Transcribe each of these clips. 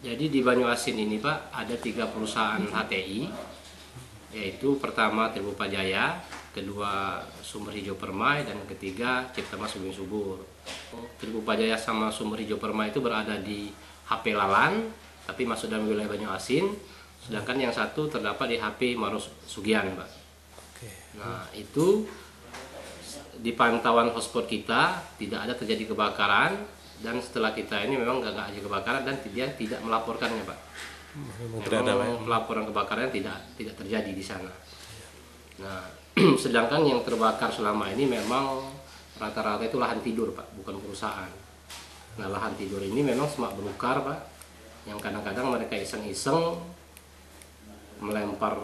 Jadi di Banyuasin ini Pak ada 3 perusahaan HTI, yaitu pertama Tribupa Jaya, kedua Sumber Hijau Permai, dan ketiga Cipta Mas Bumi Subur. Tribupa Jaya sama Sumber Hijau Permai itu berada di HP Lalan, tapi masuk dalam wilayah Banyuasin, sedangkan yang satu terdapat di HP Maros Sugian Pak. Nah itu di pantauan hotspot kita tidak ada terjadi kebakaran, dan setelah kita ini memang nggak ada kebakaran dan dia tidak melaporkannya Pak. Memang pelaporan kebakaran tidak terjadi di sana. Nah sedangkan yang terbakar selama ini memang rata-rata itu lahan tidur Pak, bukan perusahaan. Nah lahan tidur ini memang semak belukar Pak, yang kadang-kadang mereka iseng-iseng melempar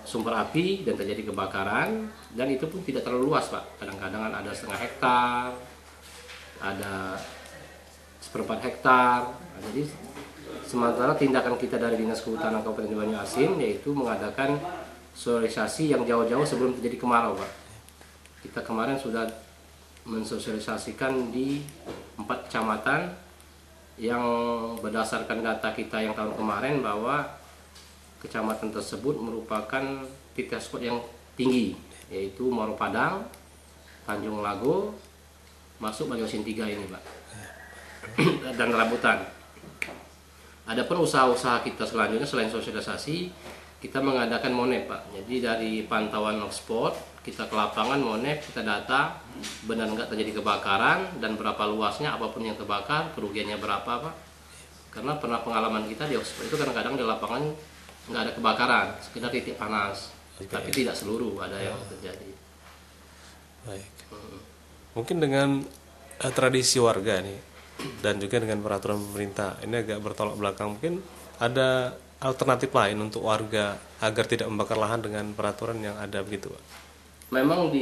sumber api dan terjadi kebakaran, dan itu pun tidak terlalu luas Pak. Kadang-kadang ada 0,5 hektar, ada 1/4 hektar. Nah, jadi sementara tindakan kita dari Dinas Kehutanan Kabupaten Banyuasin yaitu mengadakan sosialisasi yang jauh-jauh sebelum terjadi kemarau Pak. Kita kemarin sudah mensosialisasikan di 4 kecamatan yang berdasarkan data kita yang tahun kemarin bahwa kecamatan tersebut merupakan titik hotspot yang tinggi, yaitu Muaro Padang, Tanjung Lago, masuk Banyuasin 3 ini Pak, dan Rambutan. Adapun usaha-usaha kita selanjutnya selain sosialisasi, kita mengadakan monep Pak. Jadi dari pantauan hotspot, kita ke lapangan monep, kita data benar nggak terjadi kebakaran dan berapa luasnya, apapun yang terbakar, kerugiannya berapa Pak. Karena pernah pengalaman kita di hotspot itu kadang-kadang di lapangan nggak ada kebakaran, sekedar titik panas, tapi tidak seluruh ada yang terjadi. Baik. Mungkin dengan tradisi warga nih dan juga dengan peraturan pemerintah ini agak bertolak belakang, mungkin ada alternatif lain untuk warga agar tidak membakar lahan dengan peraturan yang ada begitu Pak? Memang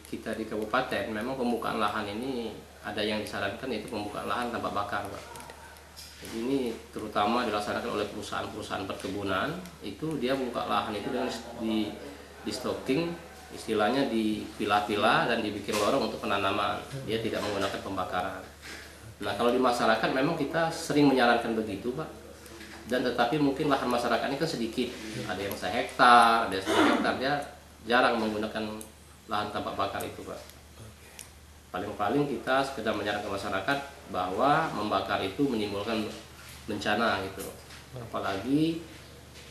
kita di kabupaten memang pembukaan lahan ini ada yang disarankan, yaitu pembukaan lahan tanpa bakar Pak. Jadi ini terutama dilaksanakan oleh perusahaan-perusahaan perkebunan, itu dia buka lahan itu dengan di stocking, istilahnya dipilah-pilah dan dibikin lorong untuk penanaman. Dia tidak menggunakan pembakaran. Nah kalau di masyarakat memang kita sering menyarankan begitu Pak. Dan tetapi mungkin lahan masyarakat ini kan sedikit, ada yang 1 hektar, ada yang 1 hektar, dia jarang menggunakan lahan tanpa bakar itu Pak. Paling-paling kita sekedar menyarankan masyarakat bahwa membakar itu menimbulkan bencana gitu. Apalagi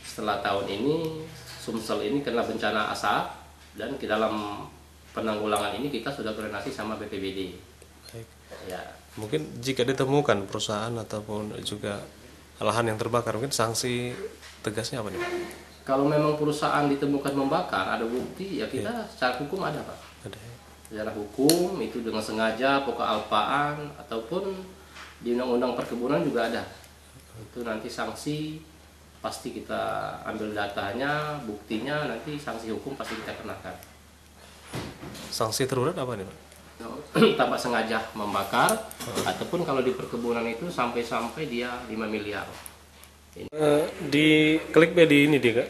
setelah tahun ini Sumsel ini kena bencana asap, dan di dalam penanggulangan ini kita sudah koordinasi sama BPBD. Baik. Ya. Mungkin jika ditemukan perusahaan ataupun juga lahan yang terbakar, mungkin sanksi tegasnya apa nih? Kalau memang perusahaan ditemukan membakar, ada bukti, ya kita secara hukum ada Pak. Ada ya? Secara hukum itu dengan sengaja, pokok alpaan, ataupun di undang-undang perkebunan juga ada. Itu nanti sanksi pasti kita ambil datanya, buktinya, nanti sanksi hukum pasti kita kenakan. Sanksi terberat apa nih Pak? Tanpa sengaja membakar, ataupun kalau di perkebunan itu sampai dia 5 miliar. Di klik di ini dia Kak,